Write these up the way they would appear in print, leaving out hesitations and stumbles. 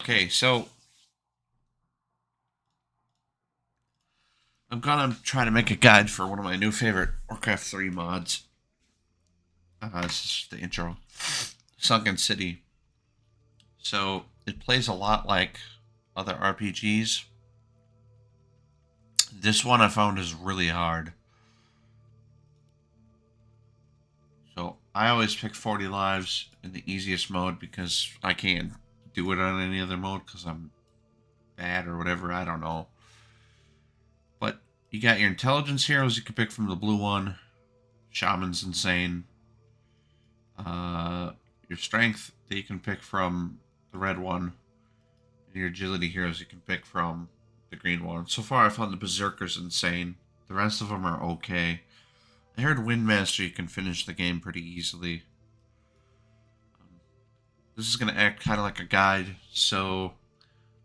Okay, so I'm gonna try to make a guide for one of my new favorite Warcraft 3 mods. This is the intro. Sunken City. So it plays a lot like other RPGs. This one I found is really hard. So I always pick 40 lives in the easiest mode because I can't do it on any other mode because I'm bad or whatever. I don't know. But you got your intelligence heroes you can pick from the blue one. Shaman's insane. Uh, your strength that you can pick from the red one, and your agility heroes you can pick from the green one. So far, I found the Berserkers insane. The rest of them are okay. I heard Windmaster you can finish the game pretty easily. This is going to act kind of like a guide, so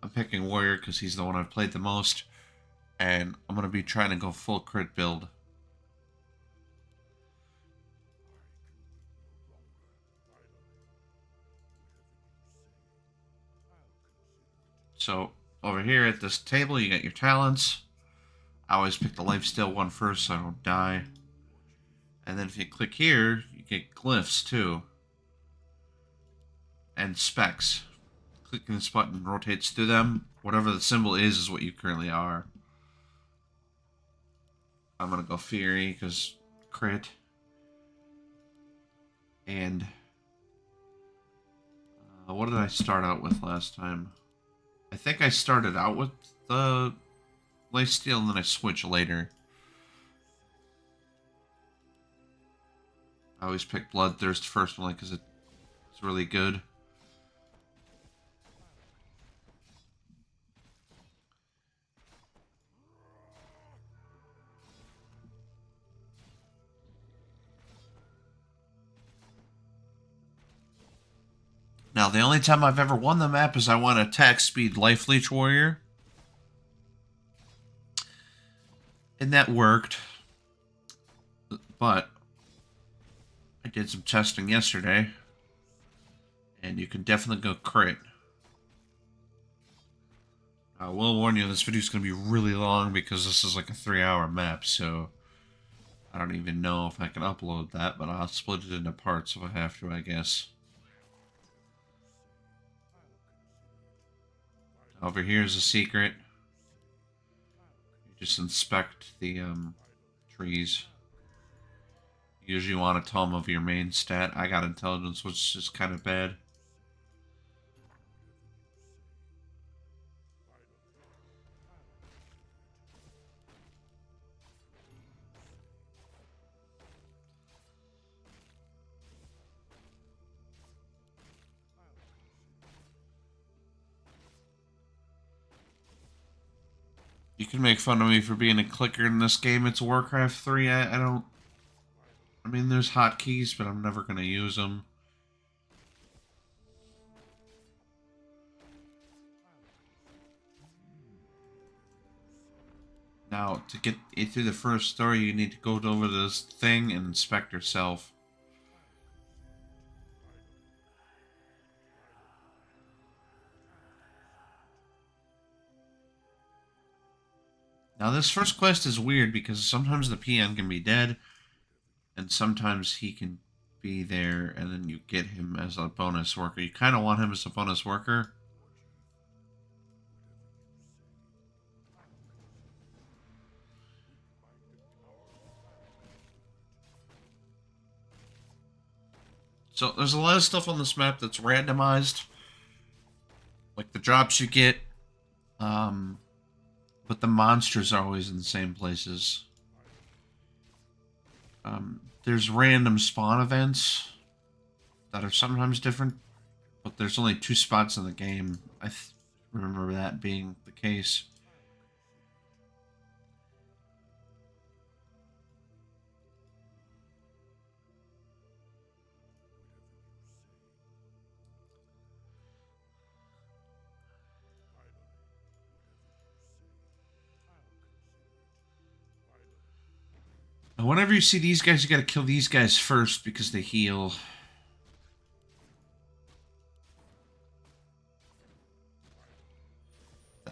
I'm picking Warrior because he's the one I've played the most, and I'm going to be trying to go full crit build. So over here at this table, you got your talents. I always pick the lifesteal one first so I don't die. And then if you click here, you get glyphs too. And specs. Clicking this button rotates through them. Whatever the symbol is what you currently are. I'm going to go Fury because crit. And what did I start out with last time? I think I started out with the lifesteal and then I switch later. I always pick Bloodthirst first only because it's really good. Now, the only time I've ever won the map is I won attack speed Life Leech Warrior. And that worked. But I did some testing yesterday. And you can definitely go crit. I will warn you, this video is going to be really long because this is like a 3-hour map, so I don't even know if I can upload that, but I'll split it into parts if I have to, I guess. Over here is a secret. You just inspect the trees. You usually want a tome of your main stat. I got intelligence, which is kind of bad. You can make fun of me for being a clicker in this game. It's Warcraft 3. I don't... I mean, there's hotkeys, but I'm never going to use them. Now, to get through the first story, you need to go over this thing and inspect yourself. Now, this first quest is weird because sometimes the PN can be dead, and sometimes he can be there, and then you get him as a bonus worker. You kind of want him as a bonus worker. So, there's a lot of stuff on this map that's randomized. Like the drops you get, but the monsters are always in the same places. There's random spawn events that are sometimes different, but there's only 2 spots in the game. I remember that being the case. And whenever you see these guys, you gotta kill these guys first because they heal.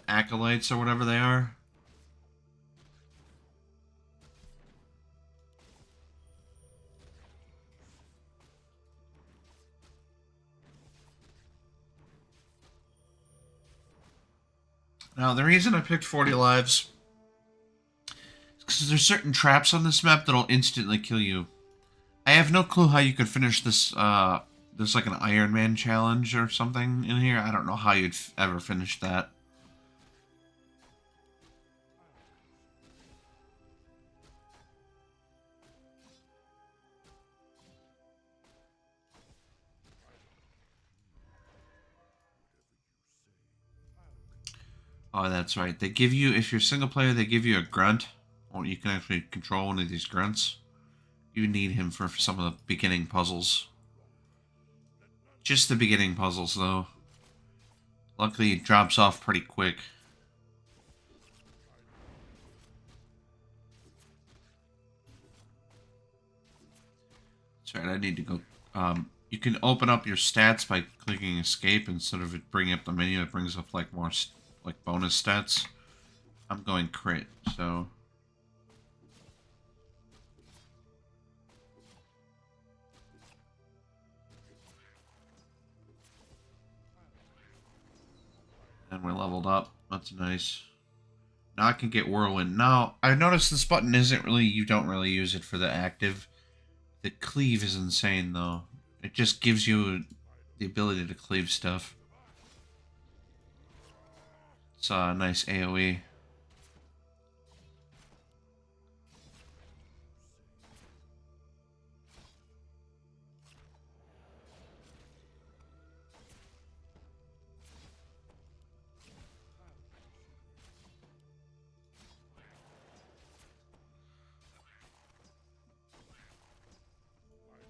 acolytes or whatever they are. Now, the reason I picked 40 lives is because there's certain traps on this map that'll instantly kill you. I have no clue how you could finish this, there's like an Iron Man challenge or something in here. I don't know how you'd ever finish that. Oh, that's right. They give you, if you're single player, they give you a grunt. Or you can actually control one of these grunts. You need him for some of the beginning puzzles. Just the beginning puzzles, though. Luckily, it drops off pretty quick. That's right, I need to go... you can open up your stats by clicking escape instead of it bringing up the menu. It brings up like more like bonus stats. I'm going crit, so... And we're leveled up. That's nice. Now I can get Whirlwind. Now, I noticed this button isn't really... You don't really use it for the active. The cleave is insane, though. It just gives you the ability to cleave stuff. It's a nice AoE.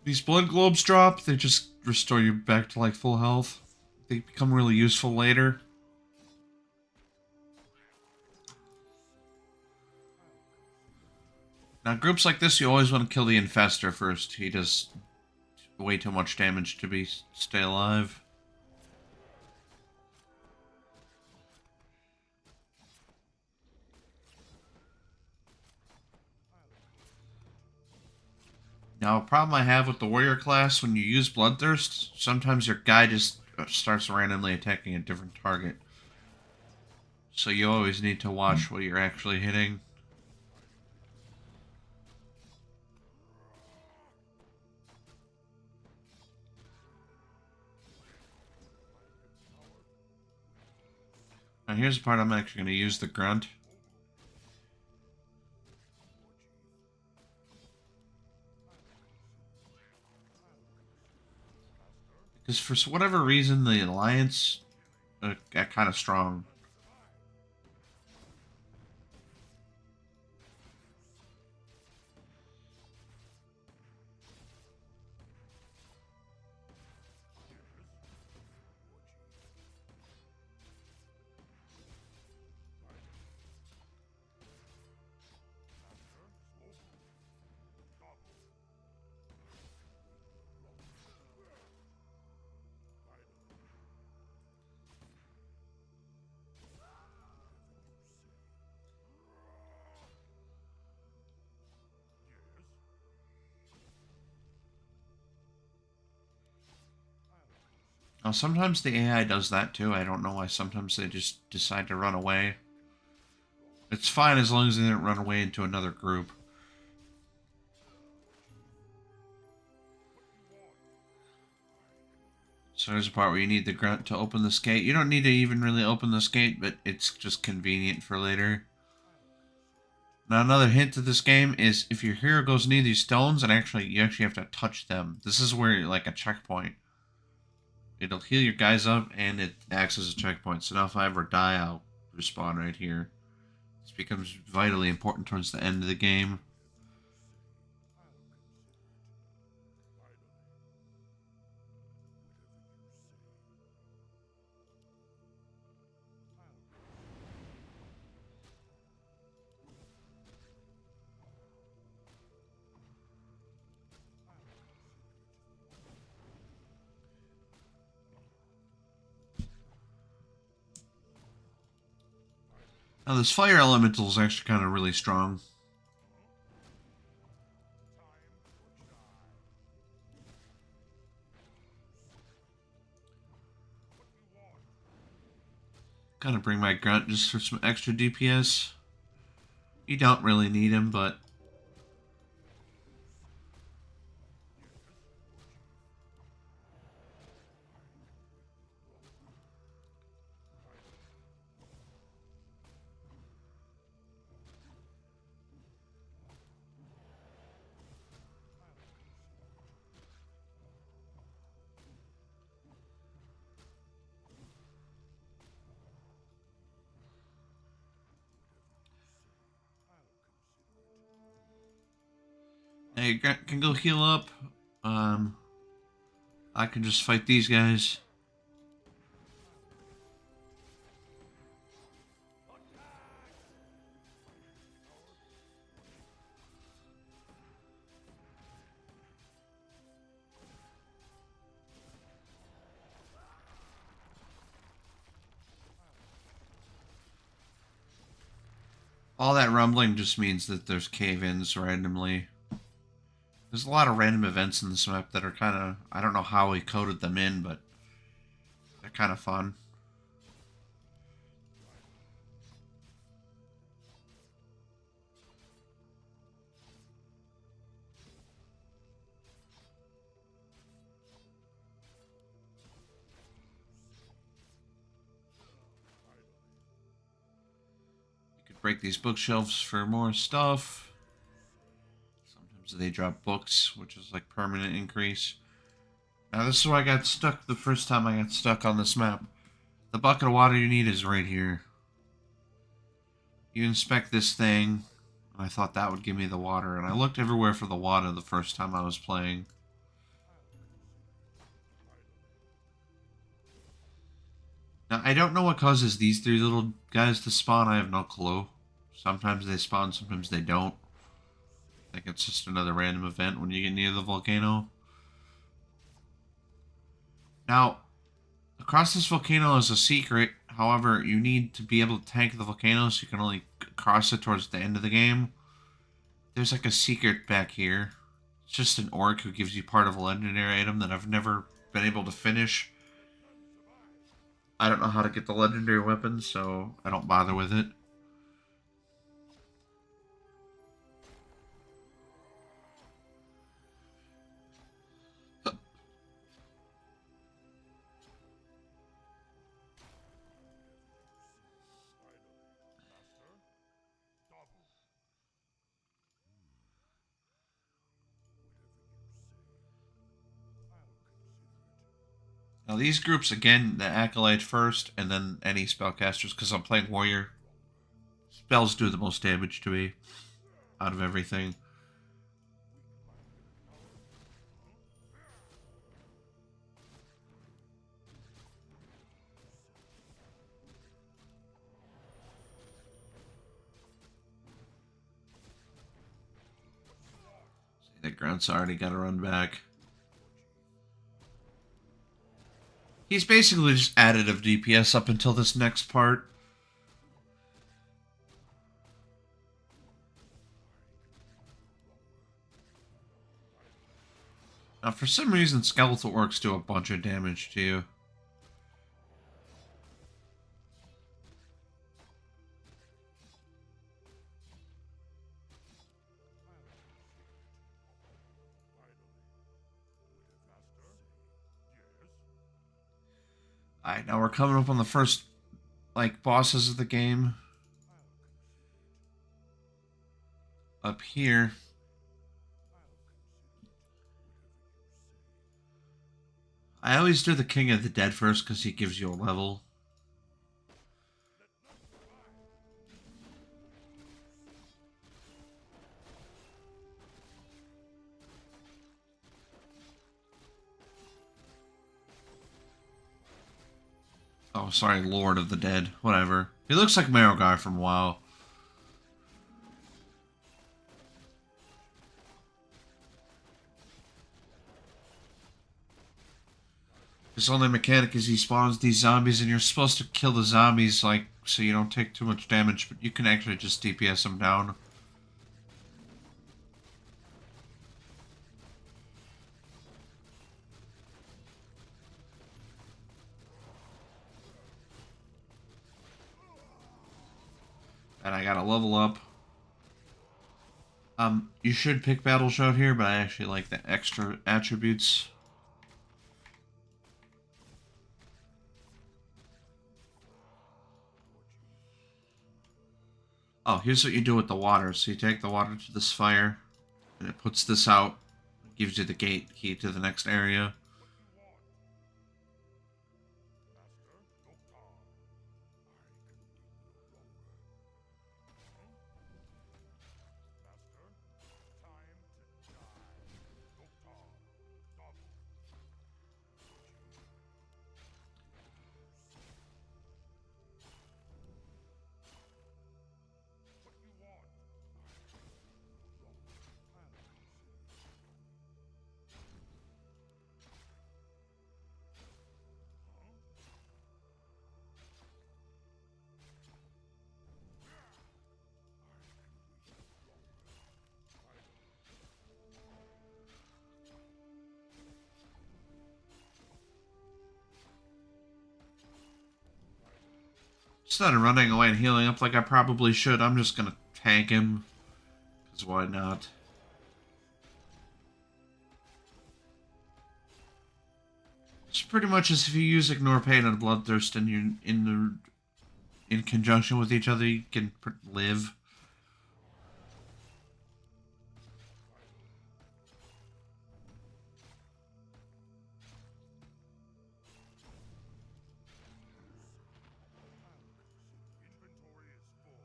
These blood globes drop, they just restore you back to like full health. They become really useful later. Now, groups like this, you always want to kill the Infestor first. He does way too much damage to stay alive. Now, a problem I have with the warrior class, when you use Bloodthirst, sometimes your guy just starts randomly attacking a different target. So you always need to watch what you're actually hitting. Now here's the part I'm actually going to use the grunt. Because for whatever reason, the Alliance got kind of strong. Now, sometimes the AI does that too. I don't know why. Sometimes they just decide to run away. It's fine as long as they don't run away into another group. So there's a part where you need the grunt to open this gate. You don't need to even really open this gate, but it's just convenient for later. Now, another hint to this game is if your hero goes near these stones, and you actually have to touch them. This is where, like, a checkpoint. It'll heal your guys up, and it acts as a checkpoint. So now if I ever die, I'll respawn right here. This becomes vitally important towards the end of the game. Now this fire elemental is actually kind of really strong. Gotta bring my grunt just for some extra DPS. You don't really need him, but... Hey, grunt can go heal up. I can just fight these guys. All that rumbling just means that there's cave-ins randomly. There's a lot of random events in this map that are kind of... I don't know how we coded them in, but they're kind of fun. You could break these bookshelves for more stuff. Sometimes they drop books, which is like permanent increase. Now this is where I got stuck the first time I got stuck on this map. The bucket of water you need is right here. You inspect this thing, and I thought that would give me the water, and I looked everywhere for the water the first time I was playing. Now, I don't know what causes these three little guys to spawn, I have no clue. Sometimes they spawn, sometimes they don't. I think it's just another random event when you get near the volcano. Now, across this volcano is a secret. However, you need to be able to tank the volcano, so you can only cross it towards the end of the game. There's like a secret back here. It's just an orc who gives you part of a legendary item that I've never been able to finish. I don't know how to get the legendary weapon, so I don't bother with it. Now these groups, again, the Acolyte first, and then any spellcasters, because I'm playing Warrior. Spells do the most damage to me out of everything. See, that grunt's already got to run back. He's basically just additive DPS up until this next part. Now, for some reason, skeletal orcs do a bunch of damage to you. Alright, now we're coming up on the first, like, bosses of the game. Up here. I always do the King of the Dead first because he gives you a level. Oh, sorry, Lord of the Dead. Whatever. He looks like Marrogar from WoW. His only mechanic is he spawns these zombies, and you're supposed to kill the zombies, like, so you don't take too much damage, but you can actually just DPS them down. And I gotta level up. You should pick Battle Shout here, but I actually like the extra attributes. Oh, here's what you do with the water. So you take the water to this fire, and it puts this out. It gives you the gate key to the next area. Instead of running away and healing up like I probably should, I'm just gonna tank him. Because why not? It's pretty much as if you use Ignore Pain and Bloodthirst and you're in conjunction with each other, you can live.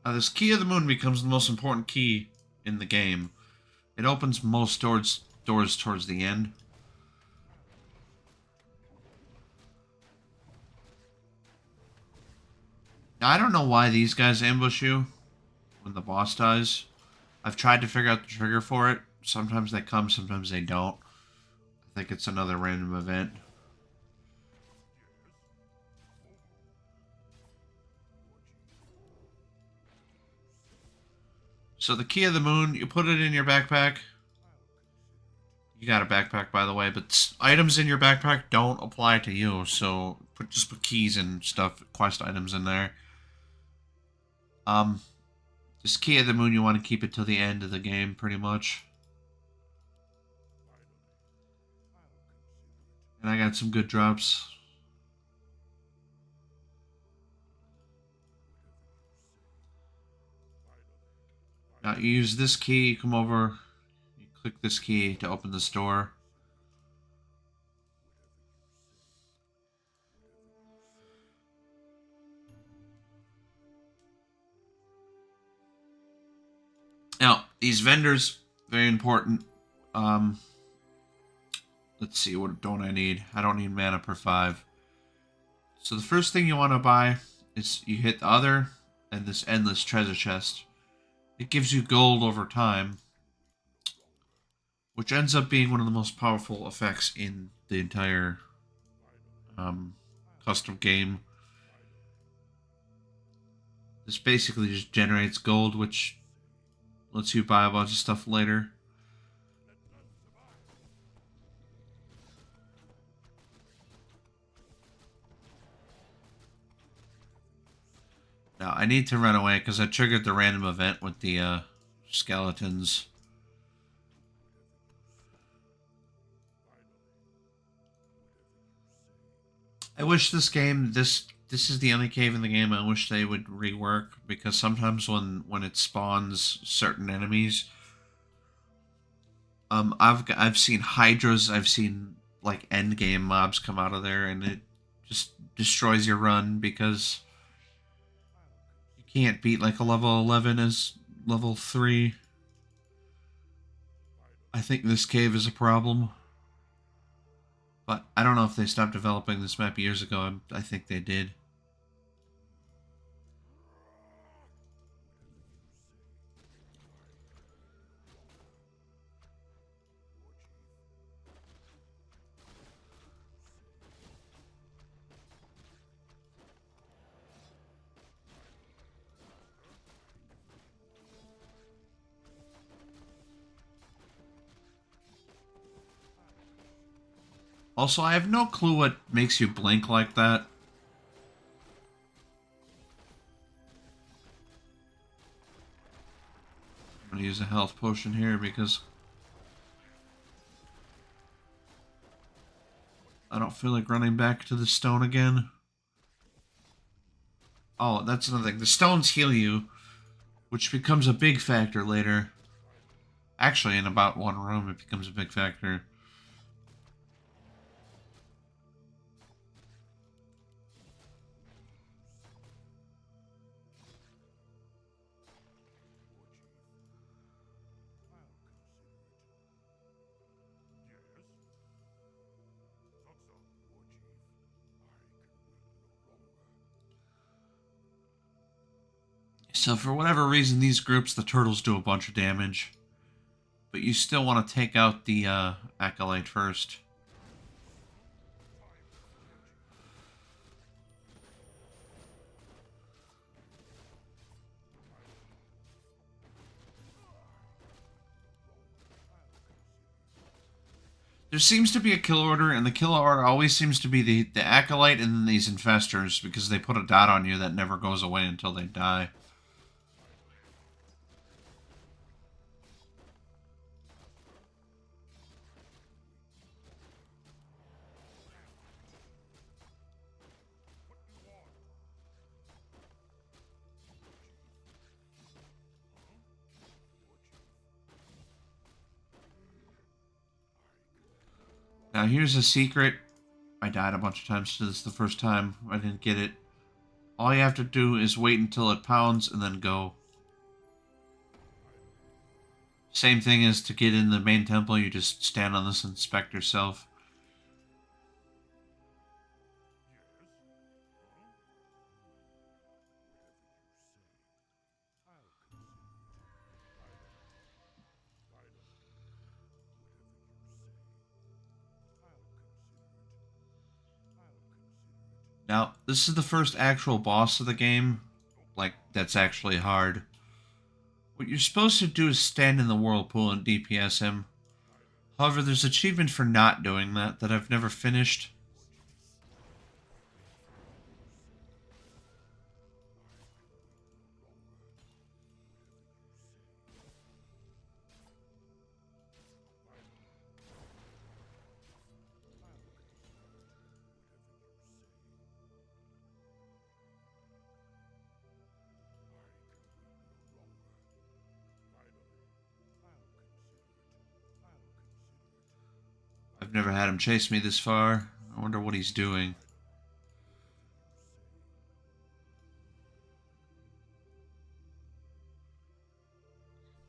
This Key of the Moon becomes the most important key in the game. It opens most doors towards the end. Now, I don't know why these guys ambush you when the boss dies. I've tried to figure out the trigger for it. Sometimes they come, sometimes they don't. I think it's another random event. So the Key of the Moon, you put it in your backpack. You got a backpack, by the way, but items in your backpack don't apply to you, so just put keys and stuff, quest items in there. This Key of the Moon, you want to keep it till the end of the game, pretty much. And I got some good drops. Now you use this key, you come over, you click this key to open this door. Now, these vendors, very important. Let's see, what don't I need? I don't need mana per 5. So the first thing you want to buy is you hit the other and this endless treasure chest. It gives you gold over time, which ends up being one of the most powerful effects in the entire custom game. This basically just generates gold, which lets you buy a bunch of stuff later. Now, I need to run away because I triggered the random event with the skeletons. I wish this game, this is the only cave in the game I wish they would rework, because sometimes when it spawns certain enemies, I've seen hydras, I've seen like end game mobs come out of there, and it just destroys your run because you can't beat like a level 11 as level 3. I think this cave is a problem. But I don't know if they stopped developing this map years ago. I think they did. Also, I have no clue what makes you blink like that. I'm gonna use a health potion here because I don't feel like running back to the stone again. Oh, that's another thing. The stones heal you, which becomes a big factor later. Actually, in about one room, it becomes a big factor. So for whatever reason, these groups, the turtles do a bunch of damage. But you still want to take out the Acolyte first. There seems to be a kill order, and the kill order always seems to be the Acolyte and then these Infestors, because they put a dot on you that never goes away until they die. Now here's a secret. I died a bunch of times to this the first time. I didn't get it. All you have to do is wait until it pounds and then go. Same thing as to get in the main temple, you just stand on this and inspect yourself. Now, this is the first actual boss of the game. Like, that's actually hard. What you're supposed to do is stand in the whirlpool and DPS him. However, there's achievement for not doing that I've never finished. I've never had him chase me this far. I wonder what he's doing.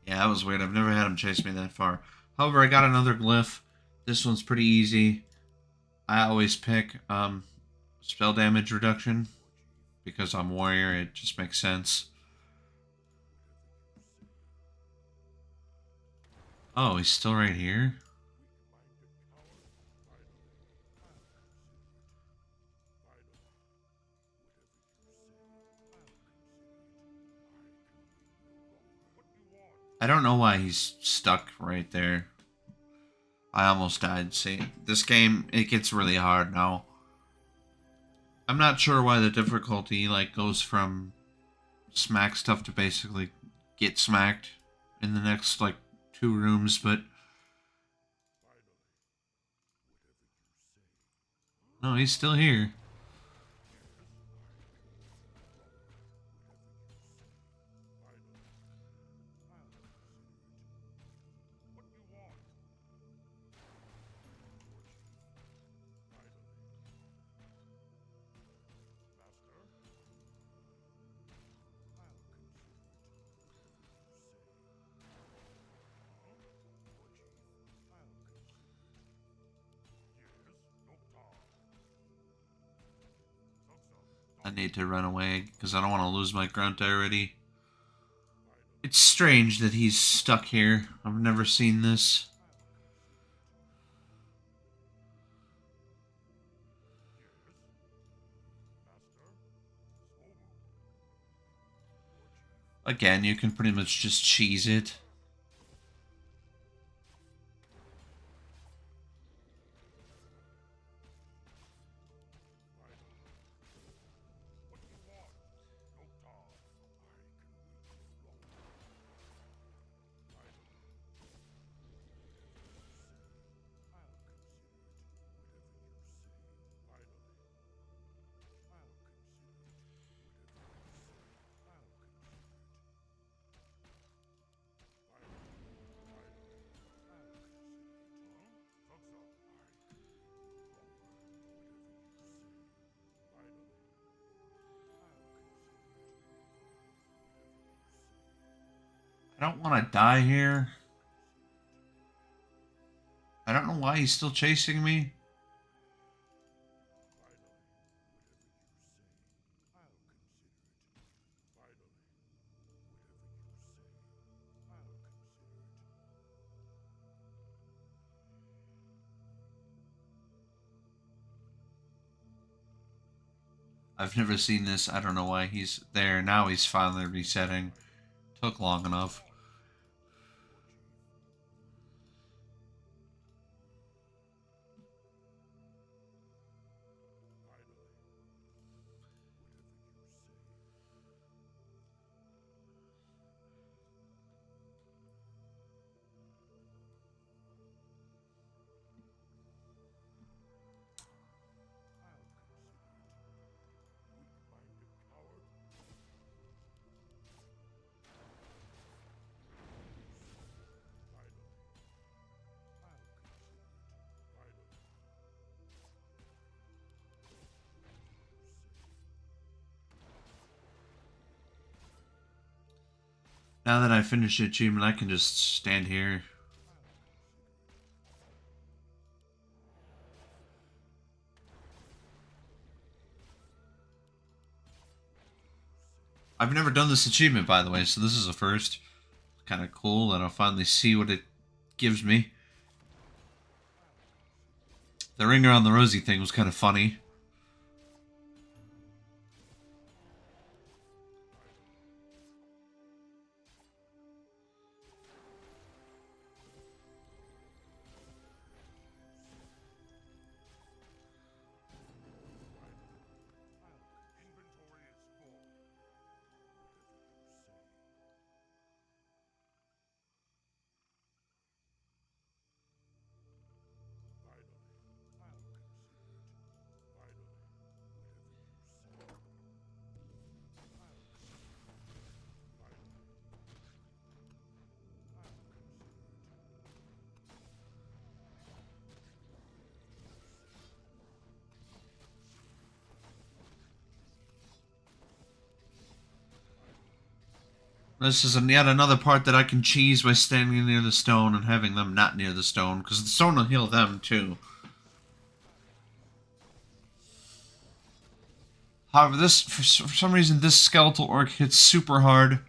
Yeah, that was weird. I've never had him chase me that far. However, I got another glyph. This one's pretty easy. I always pick spell damage reduction because I'm warrior. It just makes sense. Oh, he's still right here? I don't know why he's stuck right there. I almost died. See, this game, it gets really hard now. I'm not sure why the difficulty, like, goes from smack stuff to basically get smacked in the next, like, 2 rooms, but... No, he's still here. I need to run away, because I don't want to lose my grunt already. It's strange that he's stuck here. I've never seen this. Again, you can pretty much just cheese it. I don't want to die here. I don't know why he's still chasing me. I've never seen this. I don't know why he's there. Now he's finally resetting. Took long enough. Now that I finished the achievement, I can just stand here. I've never done this achievement, by the way, so this is a first. Kind of cool, and I'll finally see what it gives me. The ring around the rosy thing was kind of funny. This is yet another part that I can cheese by standing near the stone and having them not near the stone, because the stone will heal them too. However, this, for some reason, this skeletal orc hits super hard.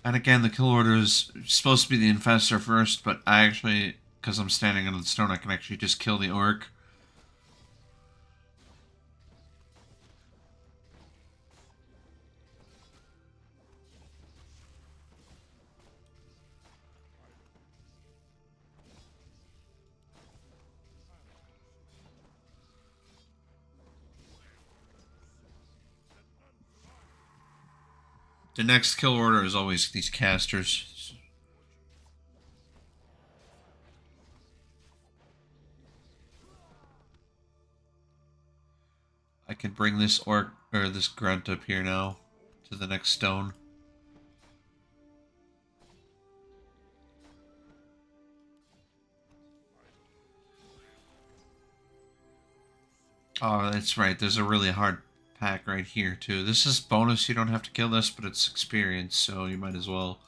And again, the kill order is supposed to be the infestor first, but I actually, because I'm standing under the stone, I can actually just kill the orc. The next kill order is always these casters. I can bring this orc, or this grunt up here now, to the next stone. Oh, that's right, there's a really hard pack right here, too. This is bonus, you don't have to kill this, but it's experience, so you might as well.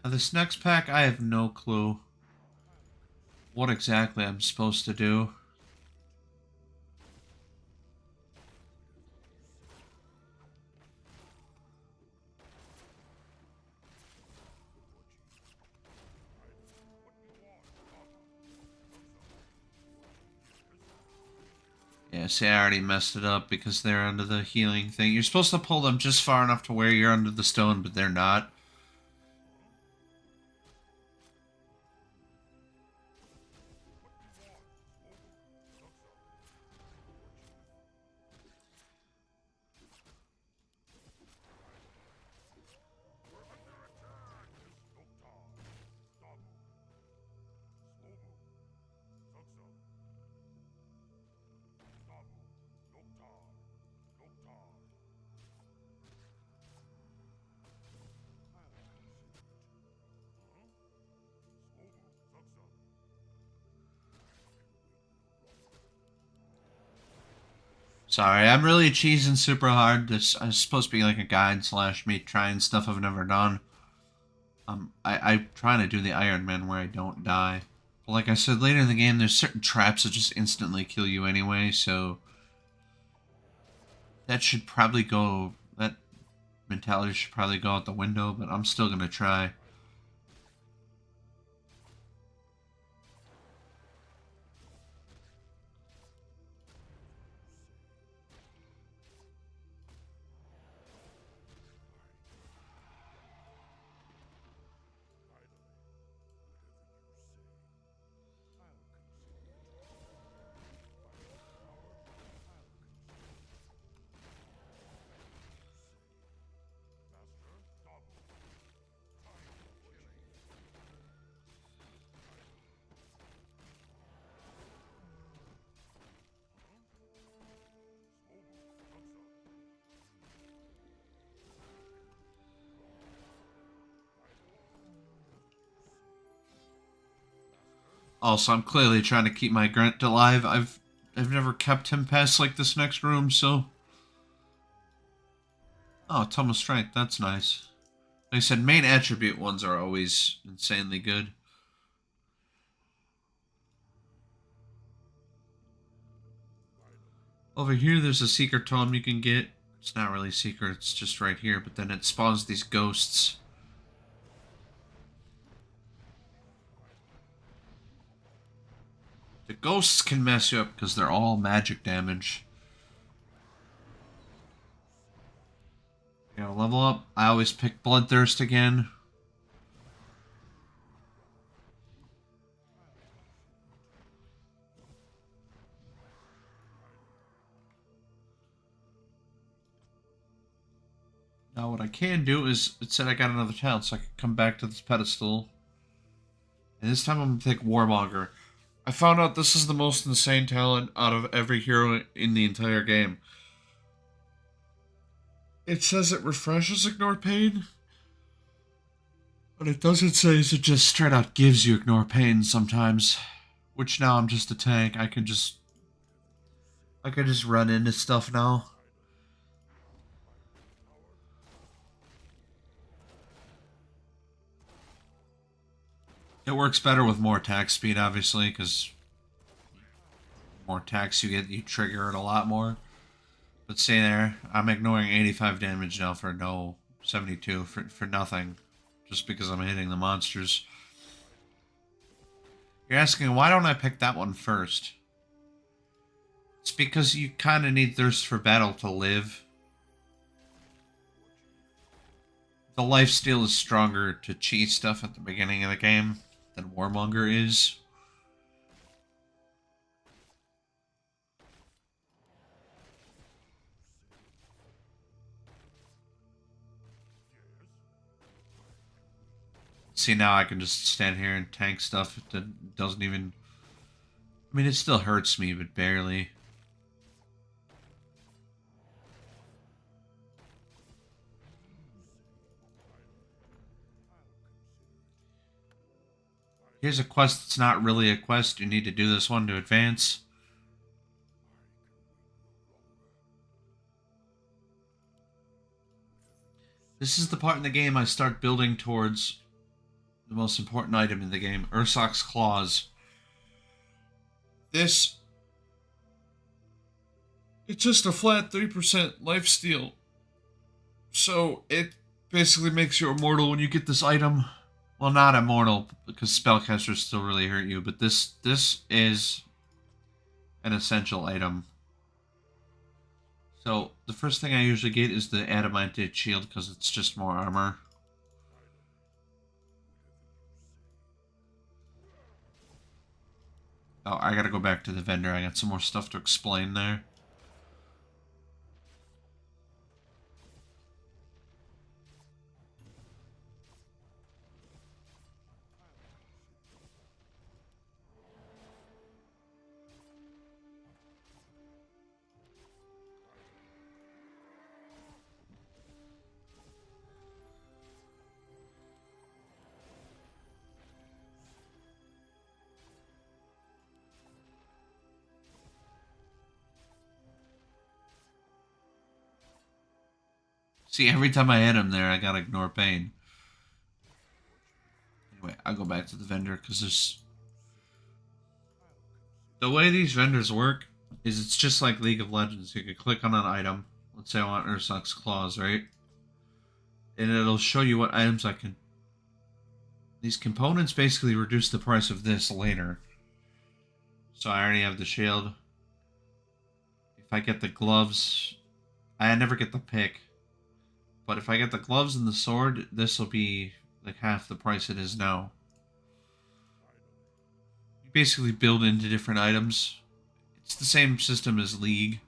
Now this next pack, I have no clue what exactly I'm supposed to do. Yeah, see, I already messed it up because they're under the healing thing. You're supposed to pull them just far enough to where you're under the stone, but they're not. Sorry, I'm really cheesing super hard. This is supposed to be like a guide slash me trying stuff I've never done. I'm trying to do the Iron Man where I don't die. But like I said, later in the game, there's certain traps that just instantly kill you anyway, so that should probably go. That mentality should probably go out the window, but I'm still gonna try. Also, I'm clearly trying to keep my Grant alive. I've never kept him past like this next room, so. Oh, Tome of Strength, that's nice. Like I said, main attribute ones are always insanely good. Over here, there's a secret tome you can get. It's not really secret, it's just right here, but then it spawns these ghosts. The ghosts can mess you up because they're all magic damage. You know, level up. I always pick Bloodthirst again. Now what I can do is, it said I got another talent, so I can come back to this pedestal. And this time I'm going to take Warmonger. I found out this is the most insane talent out of every hero in the entire game. It says it refreshes Ignore Pain. But it doesn't say it just straight out gives you Ignore Pain sometimes. Which now I'm just a tank. I can just run into stuff now. It works better with more attack speed, obviously, because more attacks you get, you trigger it a lot more. But stay there. I'm ignoring 85 damage now for no 72 for nothing, just because I'm hitting the monsters. You're asking, why don't I pick that one first? It's because you kind of need Thirst for Battle to live. The lifesteal is stronger to cheat stuff at the beginning of the game than Warmonger is. See, now I can just stand here and tank stuff that doesn't even... I mean, it still hurts me, but barely. Here's a quest that's not really a quest. You need to do this one to advance. This is the part in the game I start building towards the most important item in the game, Ursoc's Claws. This, it's just a flat 3% lifesteal. So it basically makes you immortal when you get this item. Well, not immortal, because spellcasters still really hurt you, but this is an essential item. So the first thing I usually get is the adamantite shield, because it's just more armor. Oh, I gotta go back to the vendor. I got some more stuff to explain there. See, every time I hit him there, I gotta ignore pain. Anyway, I'll go back to the vendor, because there's... The way these vendors work is it's just like League of Legends. You can click on an item. Let's say I want Ursoc's Claws, right? And it'll show you what items I can... These components basically reduce the price of this later. So I already have the shield. If I get the gloves... I never get the pick. But if I get the gloves and the sword, this will be like half the price it is now. You basically build into different items. It's the same system as League.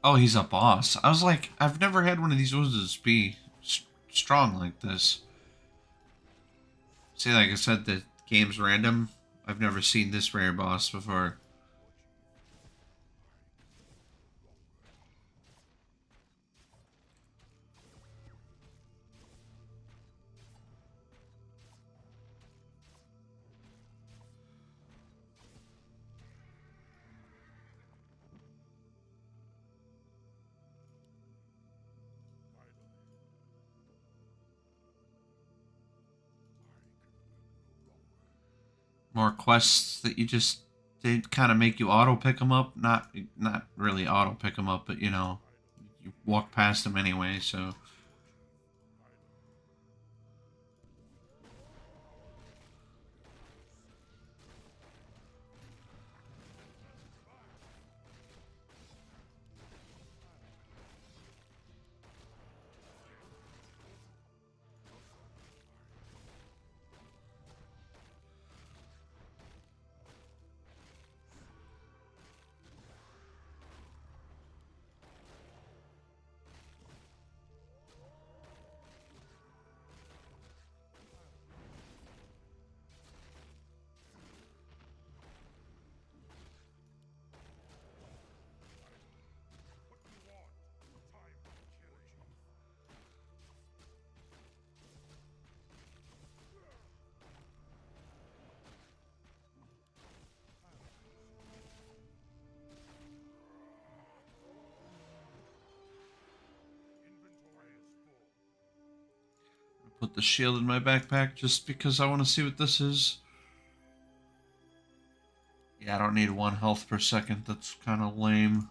Oh, he's a boss. I was like, I've never had one of these wizards be strong like this. See, like I said, the game's random. I've never seen this rare boss before. More quests that you just... They kind of make you auto pick them up. Not really auto pick them up, but you know, you walk past them anyway, so... Put the shield in my backpack just because I want to see what this is. Yeah, I don't need 1 health per second. That's kind of lame.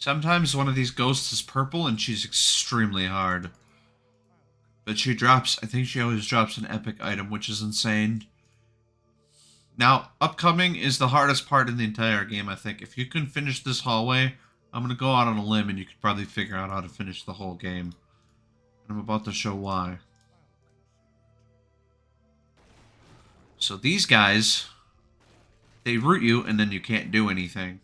Sometimes one of these ghosts is purple and she's extremely hard. But she drops, I think she always drops an epic item, which is insane. Now, upcoming is the hardest part in the entire game, I think. If you can finish this hallway, I'm going to go out on a limb and you could probably figure out how to finish the whole game. And I'm about to show why. So these guys, they root you and then you can't do anything.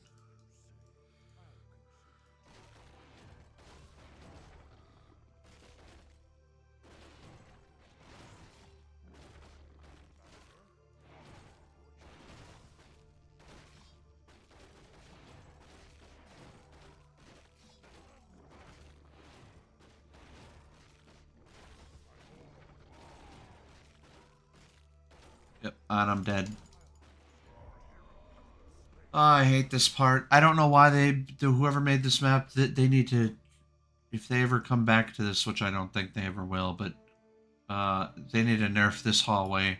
Yep, and I'm dead. Oh, I hate this part. I don't know why whoever made this map, they need to, if they ever come back to this, which I don't think they ever will, but they need to nerf this hallway.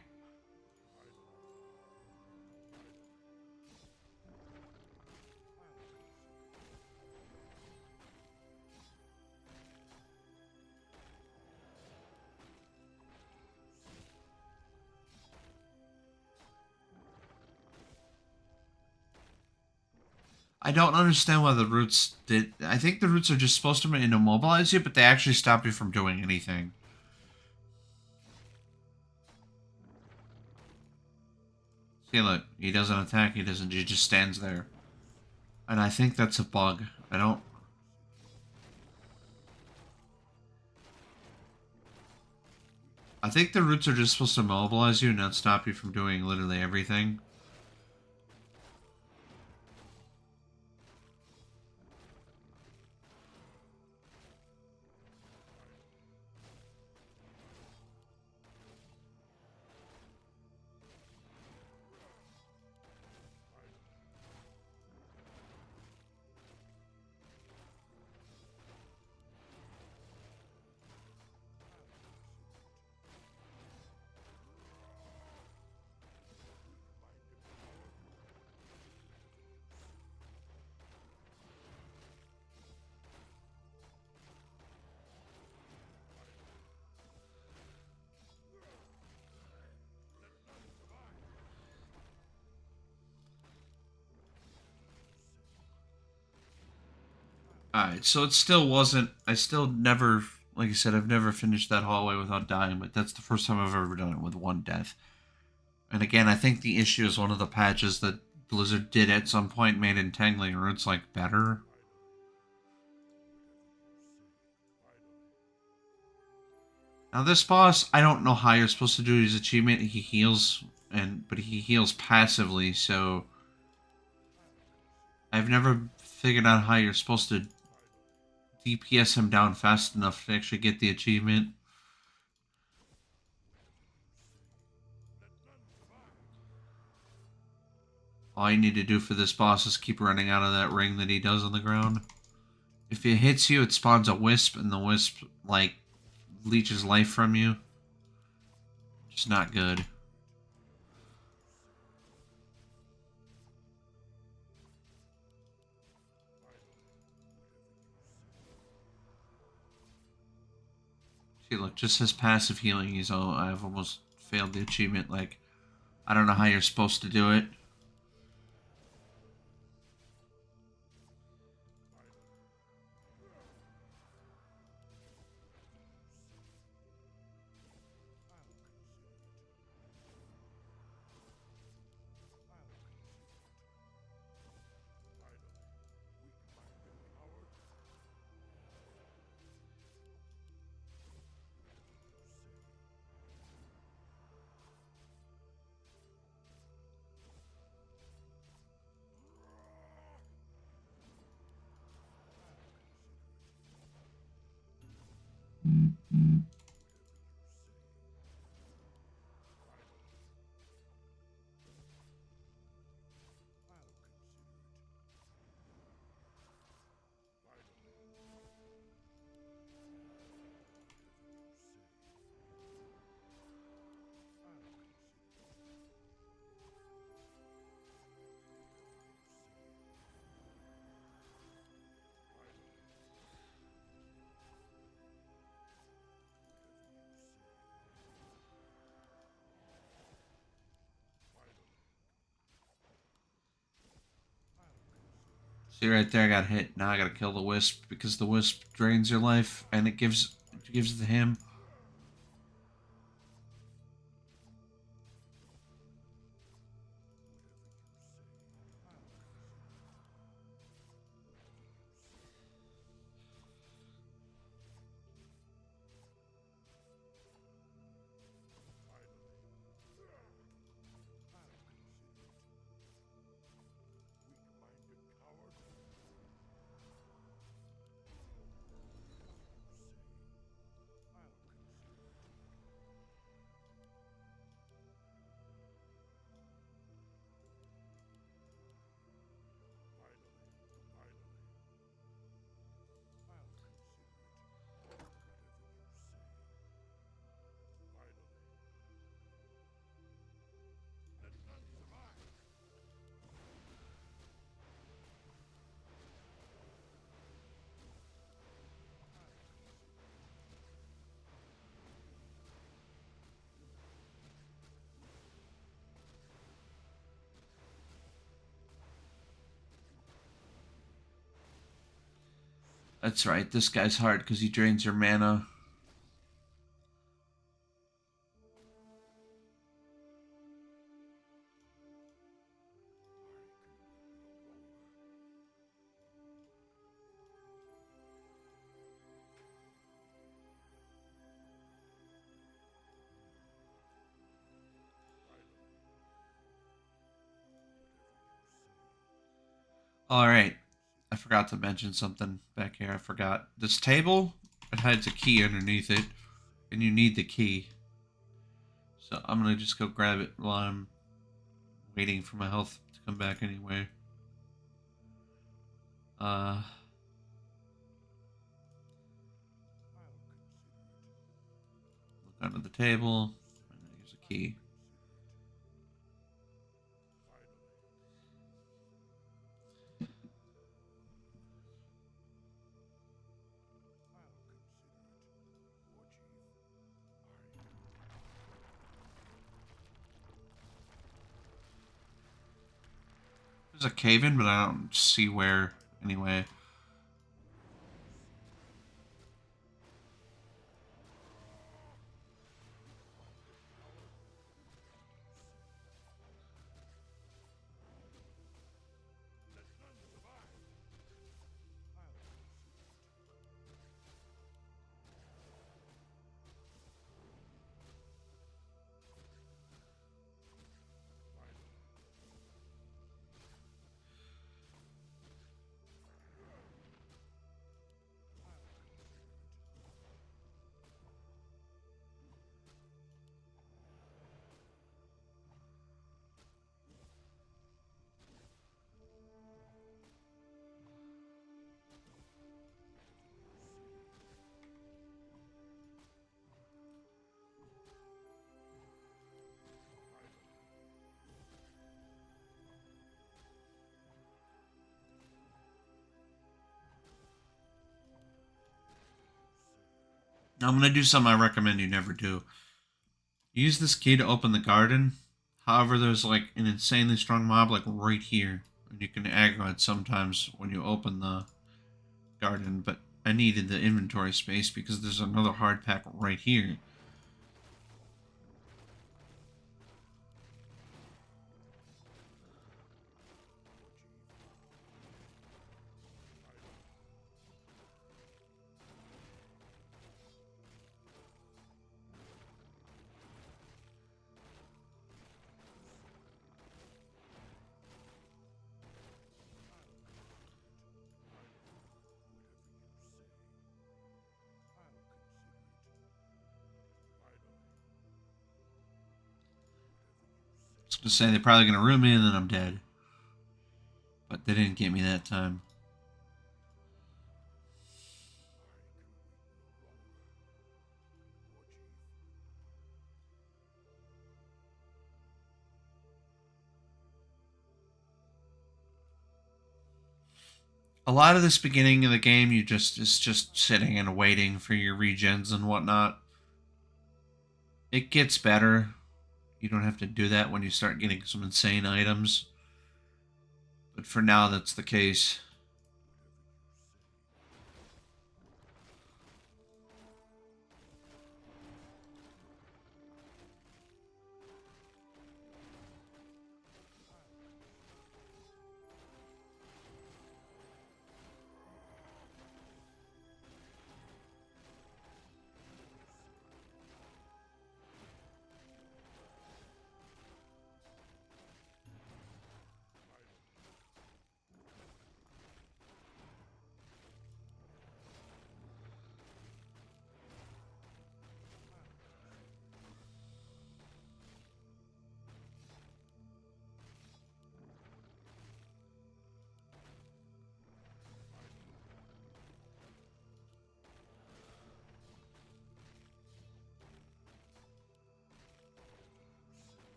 I don't understand why the roots did. I think the roots are just supposed to immobilize you, but they actually stop you from doing anything. See, look, he doesn't attack, he just stands there. And I think that's a bug. I think the roots are just supposed to immobilize you and not stop you from doing literally everything. Alright, so it still wasn't... I still never... Like I said, I've never finished that hallway without dying, but that's the first time I've ever done it with one death. And again, I think the issue is one of the patches that Blizzard did at some point made Entangling Roots, like, better. Now this boss, I don't know how you're supposed to do his achievement. He heals, but he heals passively, so... I've never figured out how you're supposed to DPS him down fast enough to actually get the achievement. All you need to do for this boss is keep running out of that ring that he does on the ground. If it hits you, it spawns a wisp, and the wisp, like, leeches life from you. Which is not good. See, look, just his passive healing, I've almost failed the achievement. Like, I don't know how you're supposed to do it. See right there, I got hit. Now I gotta kill the wisp because the wisp drains your life and it gives it to him. That's right, this guy's hard because he drains your mana. Alright, I forgot to mention something back here. I forgot. This table, it has a key underneath it, and you need the key. So I'm gonna just go grab it while I'm waiting for my health to come back anyway. Look under the table, and there's a key. There's a cave in, but I don't see where anyway. Now I'm gonna do something I recommend you never do. Use this key to open the garden. However, there's like an insanely strong mob like right here. And you can aggro it sometimes when you open the garden, but I needed the inventory space because there's another hard pack right here. I was gonna say they're probably gonna ruin me and then I'm dead. But they didn't get me that time. A lot of this beginning of the game, you just is just sitting and waiting for your regens and whatnot. It gets better. You don't have to do that when you start getting some insane items. But for now, that's the case.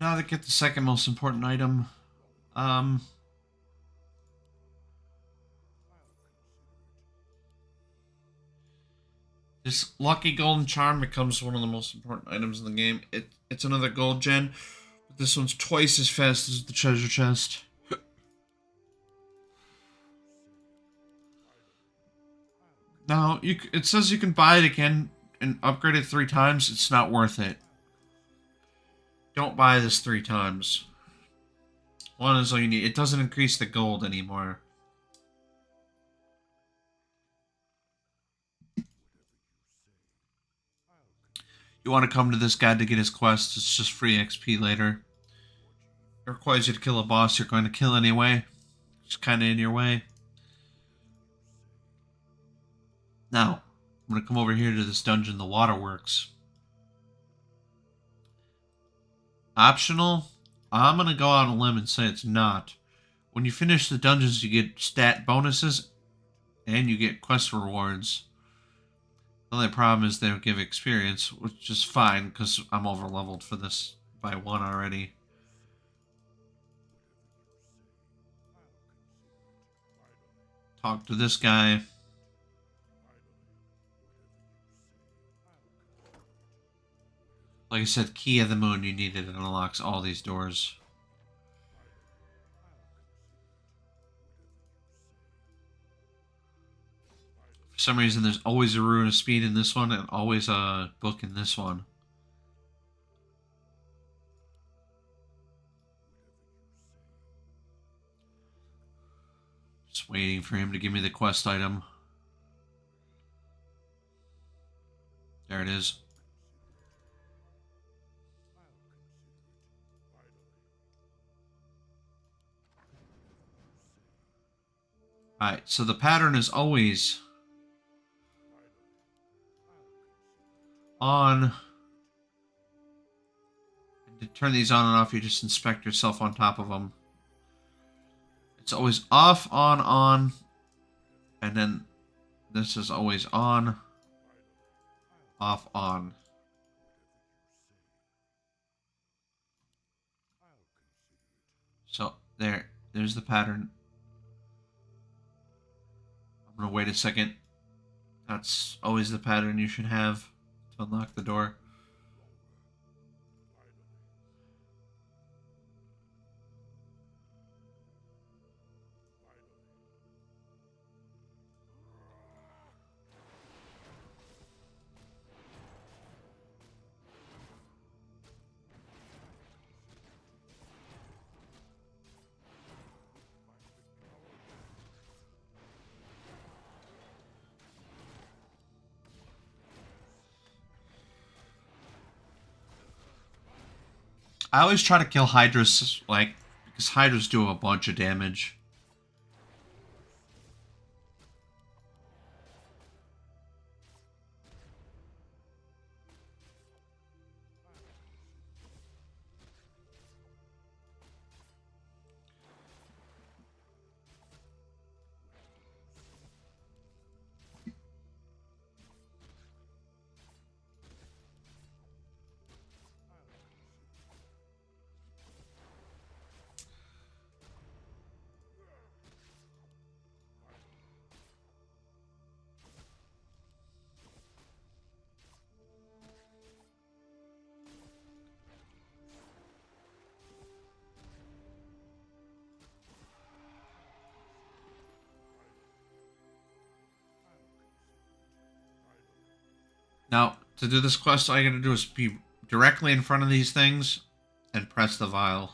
Now to get the second most important item. This lucky golden charm becomes one of the most important items in the game. It's another gold gen, but this one's twice as fast as the treasure chest. Now, it says you can buy it again and upgrade it 3 times. It's not worth it. Don't buy this 3 times. One is all you need. It doesn't increase the gold anymore. You want to come to this guy to get his quest. It's just free XP later. It requires you to kill a boss you're going to kill anyway. It's kind of in your way. Now, I'm going to come over here to this dungeon, the Waterworks. Optional? I'm going to go out on a limb and say it's not. When you finish the dungeons, you get stat bonuses and you get quest rewards. The only problem is they don't give experience, which is fine because I'm over leveled for this by 1 already. Talk to this guy. Like I said, Key of the Moon, you need it. It unlocks all these doors. For some reason, there's always a Rune of Speed in this one and always a book in this one. Just waiting for him to give me the quest item. There it is. Alright, so the pattern is always on. And to turn these on and off, you just inspect yourself on top of them. It's always off, on, and then this is always on, off, on. So, there's the pattern. I'm going to wait a second. That's always the pattern you should have to unlock the door. I always try to kill Hydras, like, because Hydras do a bunch of damage. Now, to do this quest, all you gotta do is be directly in front of these things and press the vial.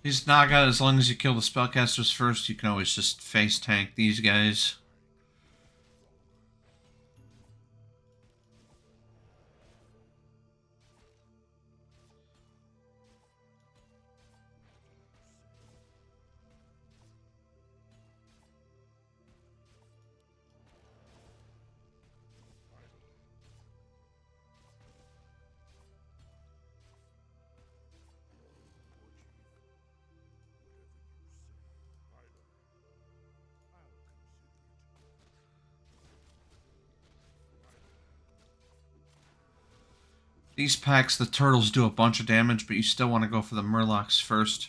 These Naga, as long as you kill the spellcasters first, you can always just face tank these guys. These packs, the turtles do a bunch of damage, but you still want to go for the murlocs first.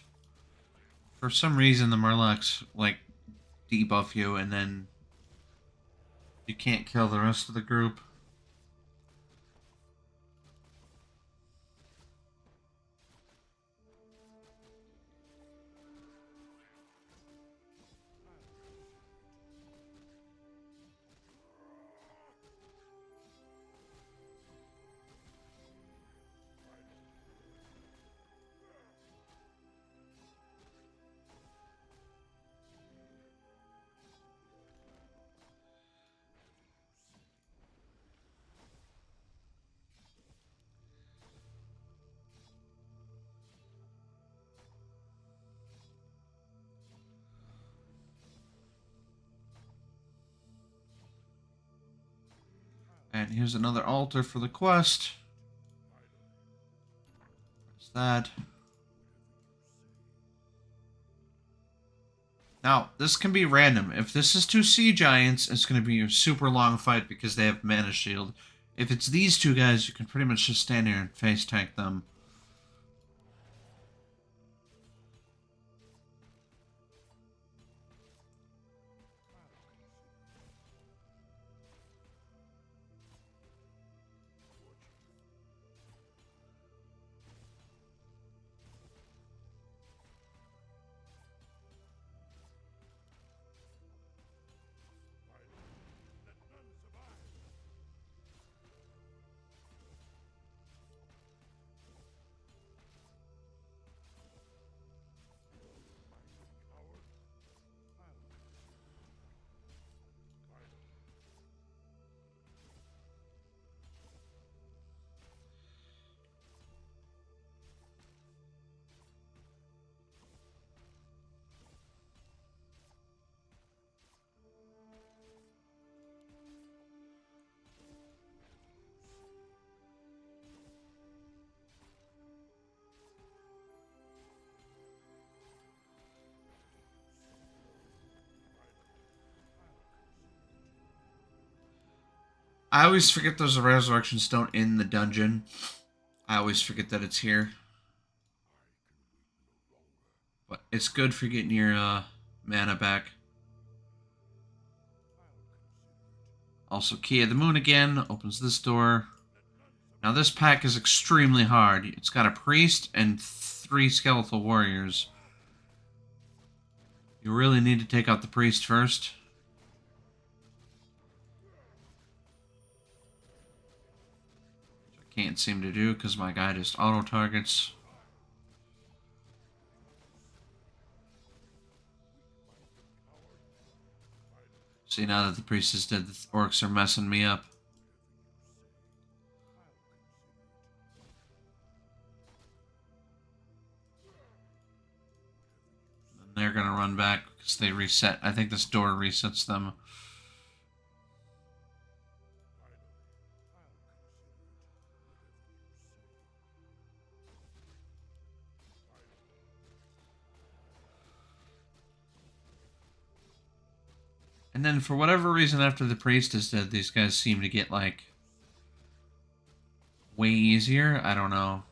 For some reason, the murlocs, like, debuff you, and then you can't kill the rest of the group. And here's another altar for the quest. There's that. Now, this can be random. If this is two sea giants, it's going to be a super long fight because they have mana shield. If it's these two guys, you can pretty much just stand here and face tank them. I always forget there's a resurrection stone in the dungeon. I always forget that it's here. But it's good for getting your mana back. Also, Key of the Moon again opens this door. Now this pack is extremely hard. It's got a priest and 3 skeletal warriors. You really need to take out the priest first. Which I can't seem to do because my guy just auto-targets. See, now that the priest is dead, the orcs are messing me up. And they're gonna run back because they reset. I think this door resets them. And then for whatever reason after the priest is dead, these guys seem to get like way easier. I don't know.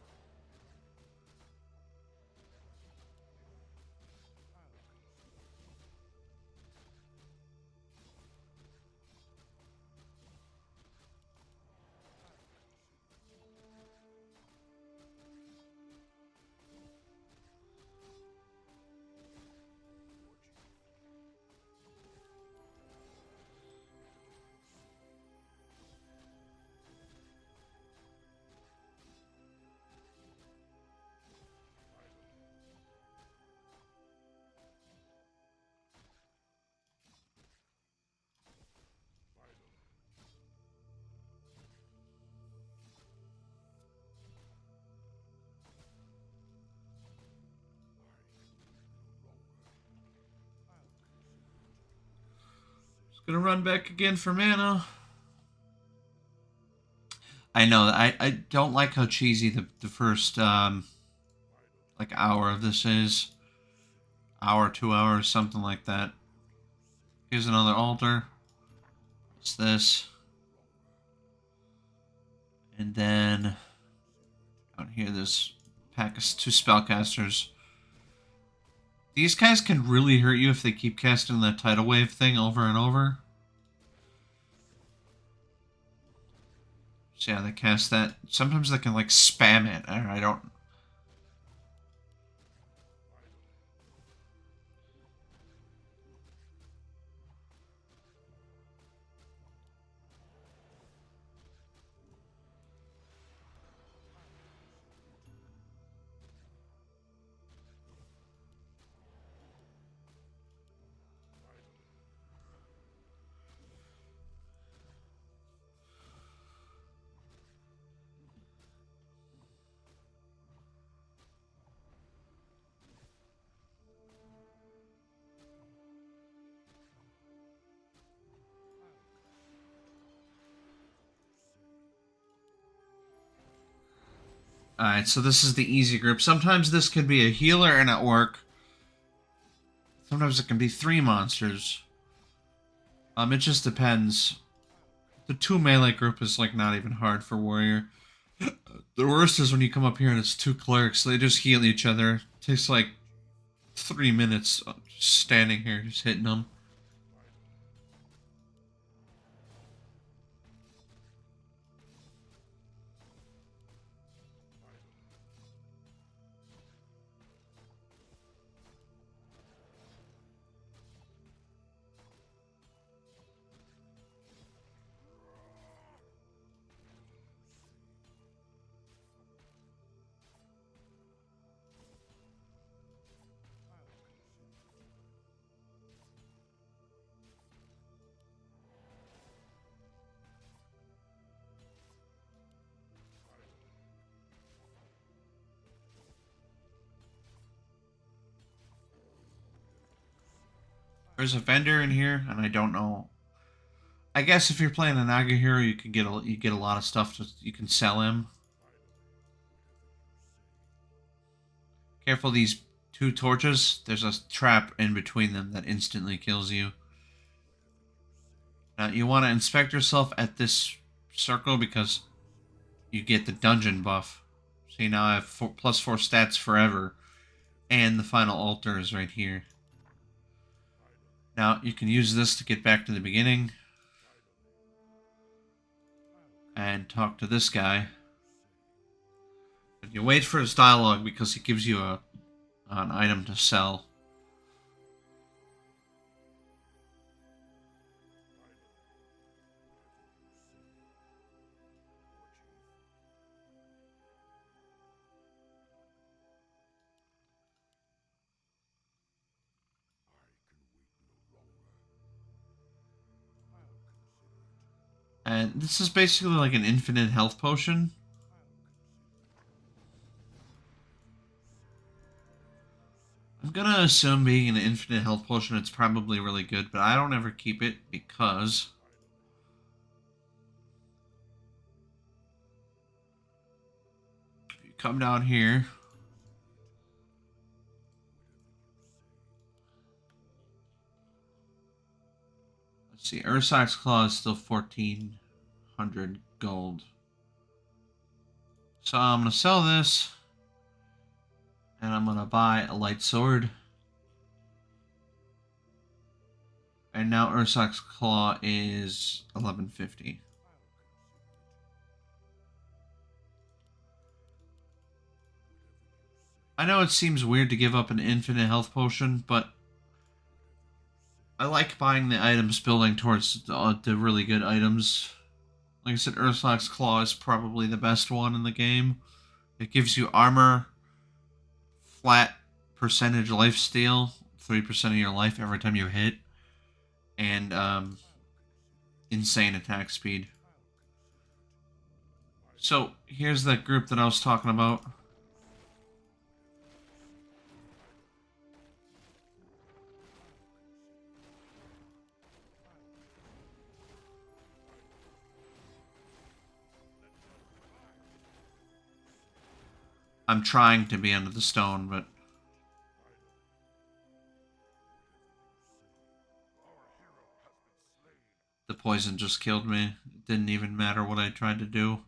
Gonna run back again for mana. I know, I don't like how cheesy the first, like, hour of this is. Hour, 2 hours, something like that. Here's another altar. What's this? And then Out here, there's pack of 2 spellcasters. These guys can really hurt you if they keep casting that tidal wave thing over and over. So yeah, they cast that. Sometimes they can like spam it. I don't. Alright, so this is the easy group. Sometimes this can be a healer and at work. Sometimes it can be 3 monsters. It just depends. The 2 melee group is like not even hard for warrior. The worst is when you come up here and it's 2 clerics. They just heal each other. It takes like 3 minutes just standing here, just hitting them. There's a vendor in here, and I don't know. I guess if you're playing a Naga hero, you can get a lot of stuff you can sell him. Careful these 2 torches. There's a trap in between them that instantly kills you. Now you want to inspect yourself at this circle because you get the dungeon buff. So you now have +4 stats forever, and the final altar is right here. Now you can use this to get back to the beginning and talk to this guy. But you wait for his dialogue because he gives you an item to sell. And this is basically like an infinite health potion. I'm gonna assume being an infinite health potion, it's probably really good, but I don't ever keep it because if you come down here, let's see, Ursac's Claw is still 1,400 gold. So I'm gonna sell this, and I'm gonna buy a light sword. And now Ursac's Claw is 1150. I know it seems weird to give up an infinite health potion, but I like buying the items building towards the really good items. Like I said, Ursac's Claw is probably the best one in the game. It gives you armor, flat percentage lifesteal, 3% of your life every time you hit, and insane attack speed. So here's that group that I was talking about. I'm trying to be under the stone, but the poison just killed me. It didn't even matter what I tried to do.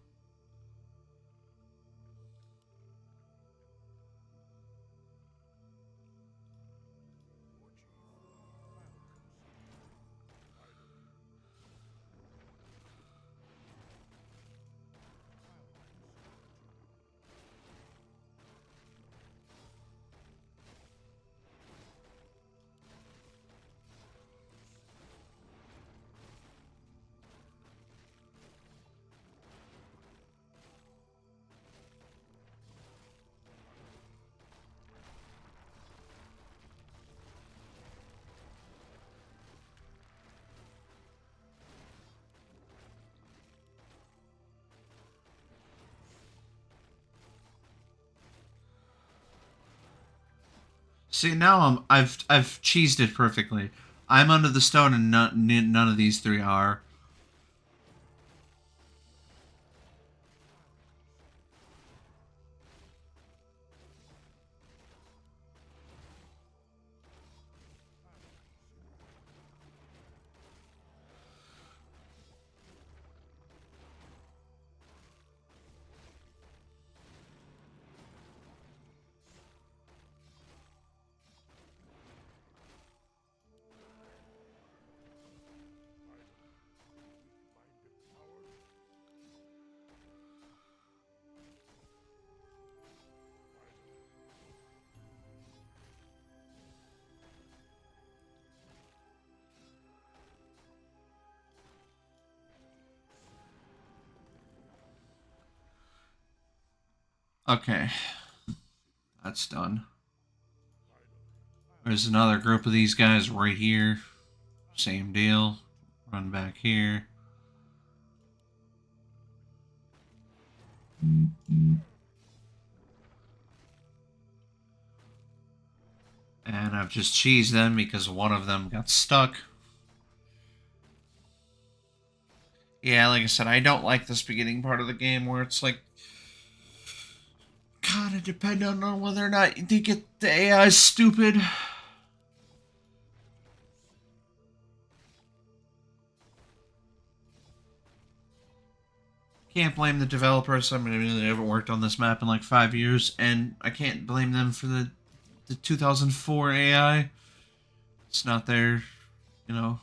See, now I've cheesed it perfectly. I'm under the stone, and none of these three are. Okay, that's done. There's another group of these guys right here. Same deal. Run back here. And I've just cheesed them because one of them got stuck. Yeah, like I said, I don't like this beginning part of the game where it's like kind of dependent on whether or not they get the AI stupid. Can't blame the developers. I mean, they haven't worked on this map in like 5 years, and I can't blame them for the 2004 AI. It's not their, you know.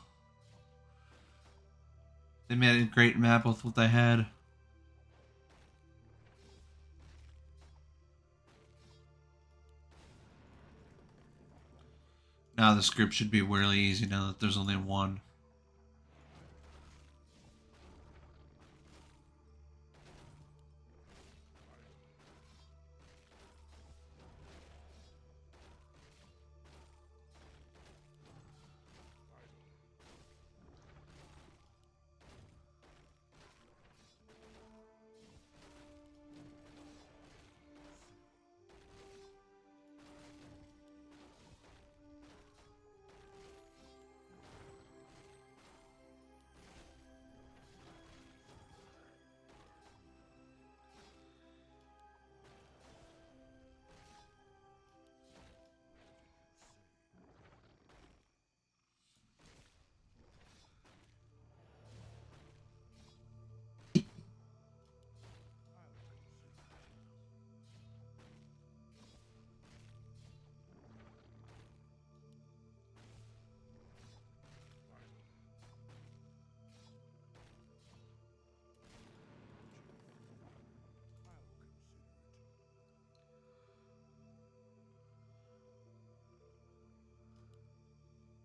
They made a great map with what they had. Now this group should be really easy now that there's only one.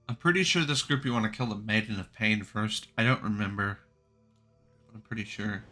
I'm pretty sure this group you want to kill the Maiden of Pain first. I don't remember. I'm pretty sure.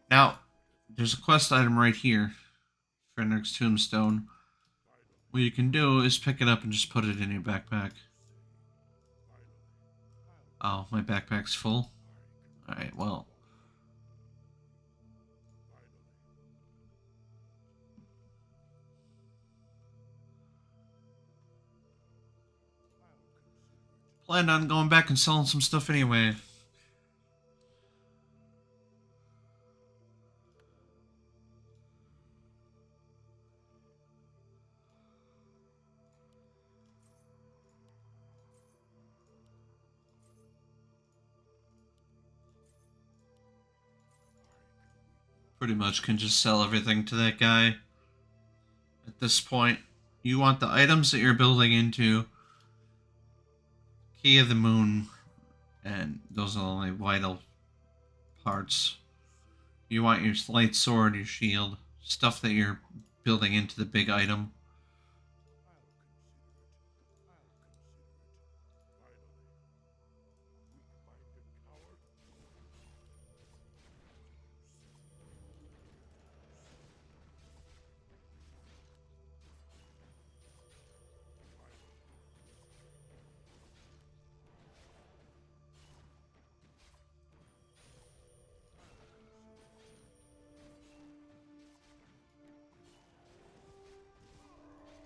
Now, there's a quest item right here. Fenric's Tombstone. What you can do is pick it up and just put it in your backpack. Oh, my backpack's full? Alright, well. Planned on going back and selling some stuff anyway. Pretty much can just sell everything to that guy. At this point, you want the items that you're building into, Key of the Moon, and those are the only vital parts. You want your light sword, your shield, stuff that you're building into the big item.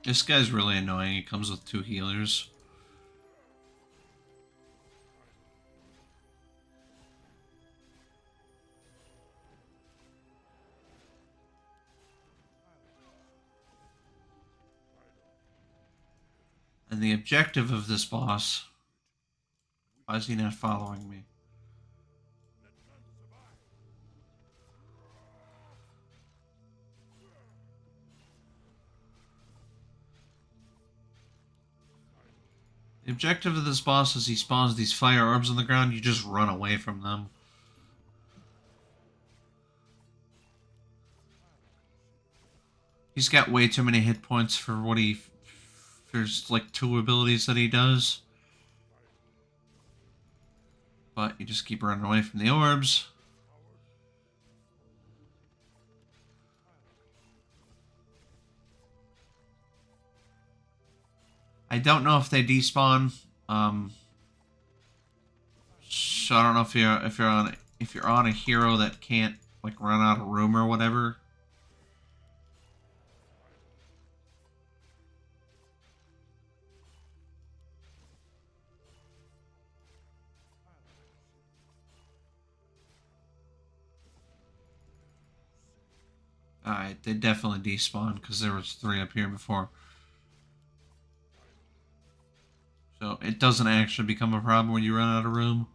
This guy's really annoying. He comes with 2 healers. And the objective of this boss... Why is he not following me? The objective of this boss is he spawns these fire orbs on the ground, you just run away from them. He's got way too many hit points for what he... There's like 2 abilities that he does. But you just keep running away from the orbs. I don't know if they despawn. So I don't know if you're on a hero that can't like run out of room or whatever. Alright, they definitely despawned because there was 3 up here before. So it doesn't actually become a problem when you run out of room.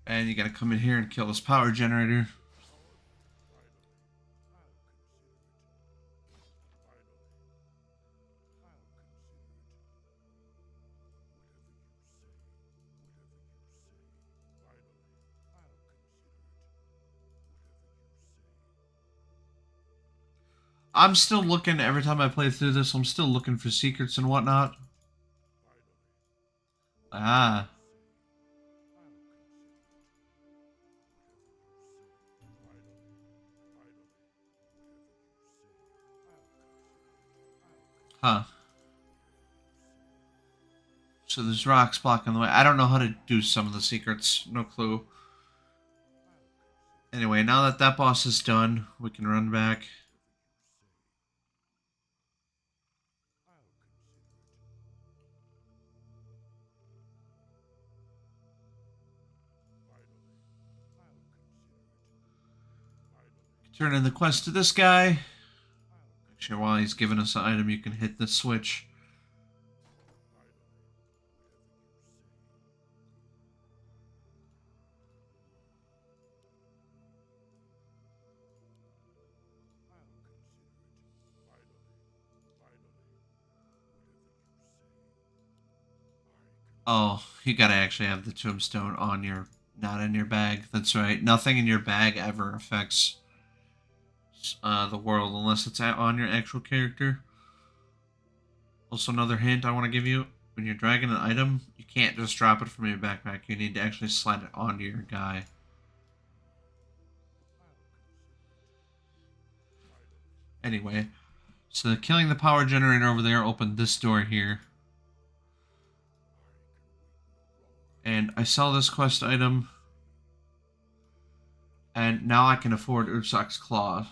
And you gotta come in here and kill this power generator. I'm still looking, every time I play through this, I'm still looking for secrets and whatnot. Ah. Huh. So there's rocks blocking the way. I don't know how to do some of the secrets. No clue. Anyway, now that that boss is done, we can run back. Turn in the quest to this guy. Actually, while he's giving us an item, you can hit the switch. Oh, you gotta actually have the tombstone on your, not in your bag. That's right. Nothing in your bag ever affects the world unless it's on your actual character. Also, another hint I want to give you: when you're dragging an item, you can't just drop it from your backpack. You need to actually slide it onto your guy. Anyway, so killing the power generator over there opened this door here. And I sell this quest item. And now I can afford Ursak's Claw.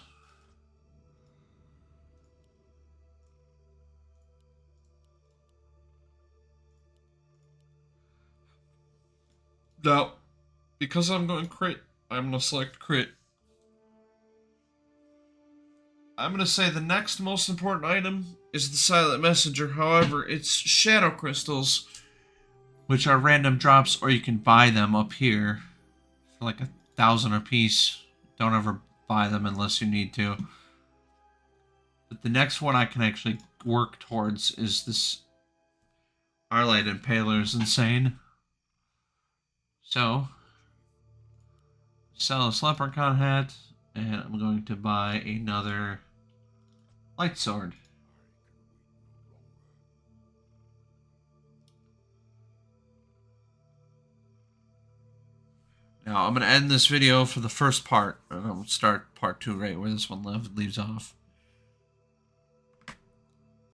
Now, because I'm going crit, I'm going to select crit. I'm going to say the next most important item is the Silent Messenger. However, it's Shadow Crystals, which are random drops, or you can buy them up here for like 1,000 a piece. Don't ever buy them unless you need to. But the next one I can actually work towards is this Arlight Impaler is insane. So, sell this leprechaun hat, and I'm going to buy another light sword. Now, I'm going to end this video for the first part, and I'll start part 2 right where this one leaves off.